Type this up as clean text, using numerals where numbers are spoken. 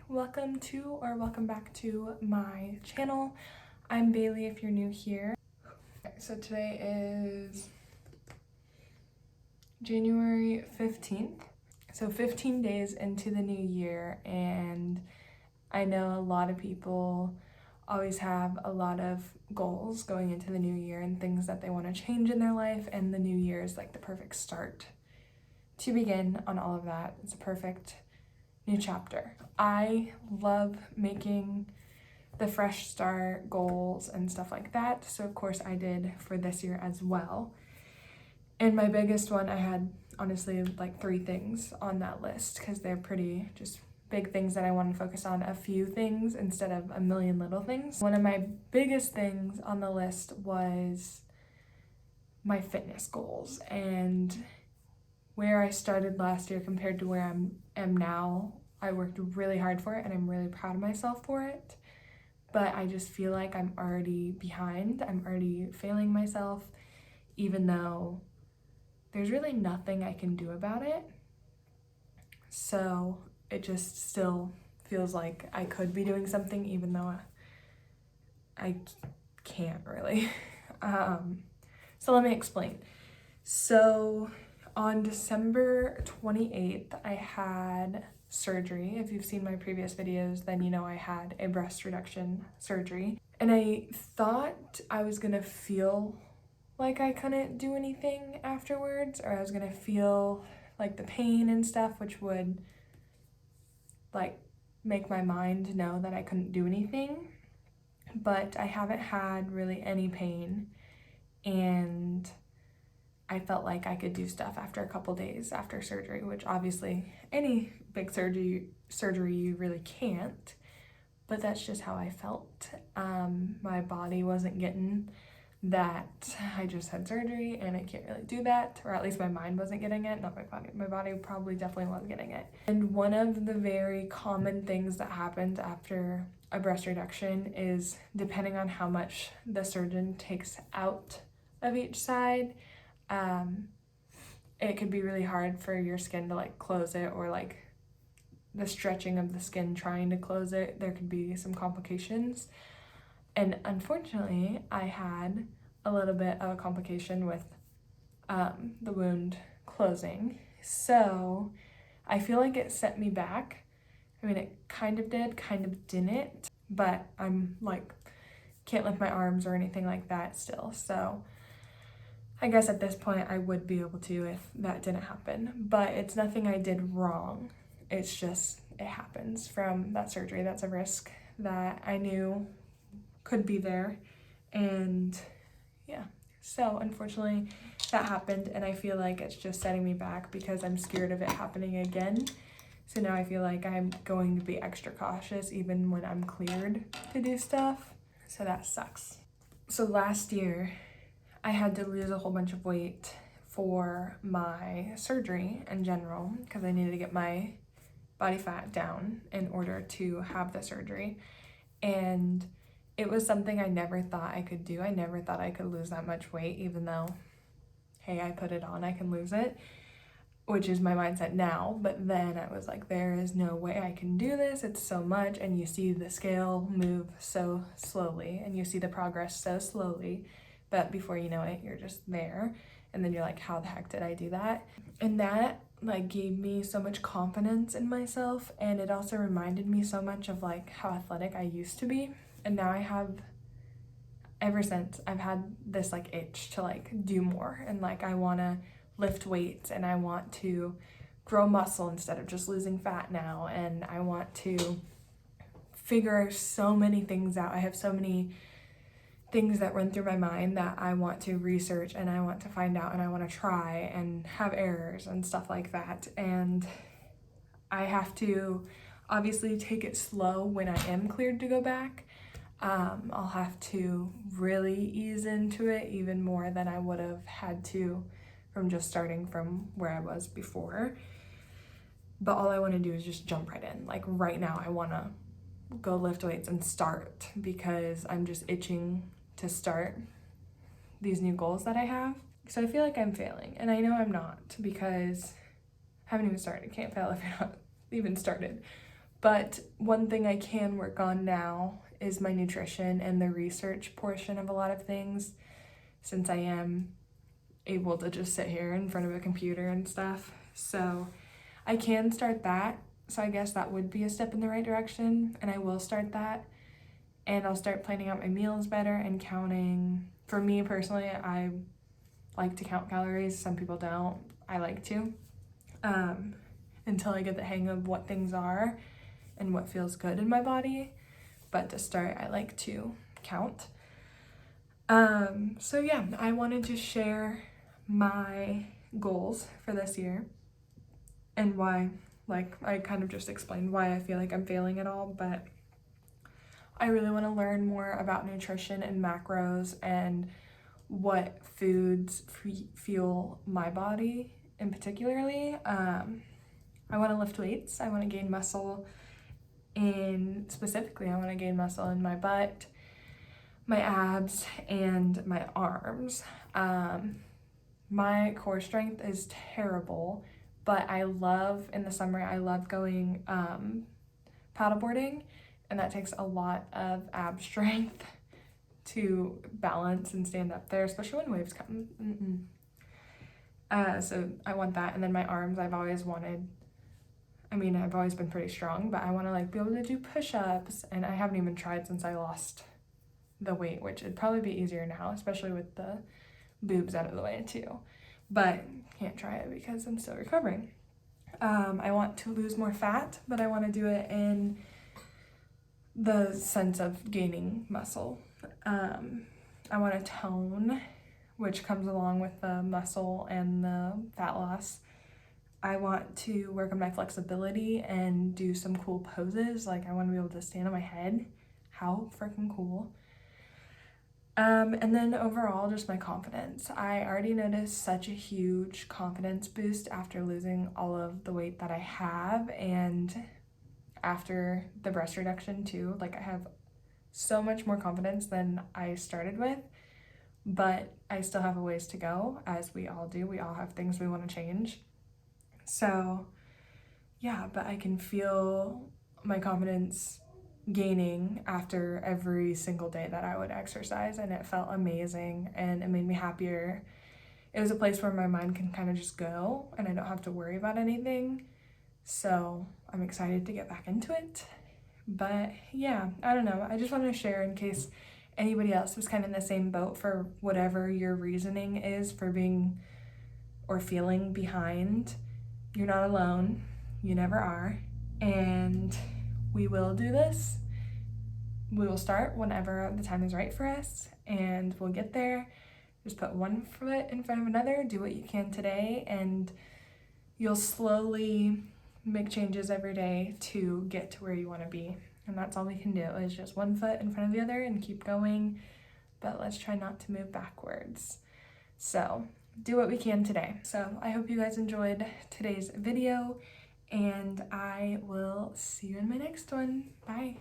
welcome back to my channel. I'm Bailey if you're new here. So today is January 15th. So 15 days into the new year, and I know a lot of people always have a lot of goals going into the new year and things that they want to change in their life, and the new year is like the perfect start to begin on all of that. It's a perfect new chapter. I love making the fresh start goals and stuff like that, so of course I did for this year as well. And my biggest one, I had honestly like 3 things on that list because they're pretty just big things that I want to focus on, a few things instead of a million little things. One of my biggest things on the list was my fitness goals and where I started last year compared to where I am now. I worked really hard for it and I'm really proud of myself for it, but I just feel like I'm already behind. I'm already failing myself, even though there's really nothing I can do about it. So it just still feels like I could be doing something even though I can't really. So let me explain. So on December 28th, I had surgery. If you've seen my previous videos, then you know I had a breast reduction surgery. And I thought I was gonna feel like I couldn't do anything afterwards, or I was gonna feel like the pain and stuff, which would like make my mind know that I couldn't do anything. But I haven't had really any pain, and I felt like I could do stuff after a couple days after surgery, which obviously any big surgery you really can't, but that's just how I felt. My body wasn't getting that I just had surgery and I can't really do that, or at least my mind wasn't getting it, not my body. My body probably definitely was getting it. And one of the very common things that happens after a breast reduction is, depending on how much the surgeon takes out of each side, it could be really hard for your skin to like close it, or like the stretching of the skin trying to close it. There could be some complications. And unfortunately, I had a little bit of a complication with the wound closing. So I feel like it set me back. I mean, it kind of did, kind of didn't, but I'm like, can't lift my arms or anything like that still. So I guess at this point I would be able to if that didn't happen, but it's nothing I did wrong. It's just, it happens from that surgery. That's a risk that I knew could be there. And yeah, so unfortunately that happened, and I feel like it's just setting me back because I'm scared of it happening again. So now I feel like I'm going to be extra cautious even when I'm cleared to do stuff. So that sucks. So last year I had to lose a whole bunch of weight for my surgery in general because I needed to get my body fat down in order to have the surgery. And it was something I never thought I could do. I never thought I could lose that much weight, even though, hey, I put it on, I can lose it, which is my mindset now. But then I was like, there is no way I can do this. It's so much. And you see the scale move so slowly, and you see the progress so slowly. But before you know it, you're just there. And then you're like, how the heck did I do that? And that like gave me so much confidence in myself. And it also reminded me so much of like how athletic I used to be. And now I have, ever since, I've had this like itch to like do more. And like I want to lift weights, and I want to grow muscle instead of just losing fat now. And I want to figure so many things out. I have so many things that run through my mind that I want to research, and I want to find out, and I want to try and have errors and stuff like that. And I have to obviously take it slow when I am cleared to go back. I'll have to really ease into it even more than I would have had to from just starting from where I was before. But all I want to do is just jump right in. Like right now, I want to go lift weights and start because I'm just itching to start these new goals that I have. So I feel like I'm failing, and I know I'm not because I haven't even started. Can't fail if you're not even started. But one thing I can work on now is my nutrition and the research portion of a lot of things, since I am able to just sit here in front of a computer and stuff. So I can start that. So I guess that would be a step in the right direction, and I will start that. And I'll start planning out my meals better and counting. For me personally, I like to count calories. Some people don't. I like to. Until I get the hang of what things are and what feels good in my body. But to start, I like to count. So yeah, I wanted to share my goals for this year and why, like, I kind of just explained why I feel like I'm failing at all, but I really want to learn more about nutrition and macros and what foods fuel my body in particularly. I want to lift weights. I want to gain muscle specifically, I want to gain muscle in my butt, my abs, and my arms. My core strength is terrible, but in the summer, I love going paddleboarding, and that takes a lot of ab strength to balance and stand up there, especially when waves come. So I want that. And then my arms, I've always been pretty strong, but I want to like be able to do push-ups, and I haven't even tried since I lost the weight, which would probably be easier now, especially with the boobs out of the way too, but can't try it because I'm still recovering. I want to lose more fat, but I want to do it in the sense of gaining muscle. I want to tone, which comes along with the muscle and the fat loss. I want to work on my flexibility and do some cool poses. Like, I want to be able to stand on my head. How freaking cool. And then overall, just my confidence. I already noticed such a huge confidence boost after losing all of the weight that I have, and after the breast reduction too. Like, I have so much more confidence than I started with, but I still have a ways to go, as we all do. We all have things we want to change. So yeah, but I can feel my confidence gaining after every single day that I would exercise, and it felt amazing and it made me happier. It was a place where my mind can kind of just go and I don't have to worry about anything. So I'm excited to get back into it. But yeah, I don't know. I just wanted to share in case anybody else was kind of in the same boat for whatever your reasoning is for being or feeling behind. You're not alone. You never are. And we will do this. We will start whenever the time is right for us, and we'll get there. Just put one foot in front of another, do what you can today, and you'll slowly make changes every day to get to where you want to be. And that's all we can do, is just one foot in front of the other and keep going, but let's try not to move backwards. So do what we can today. So I hope you guys enjoyed today's video, and I will see you in my next one. Bye.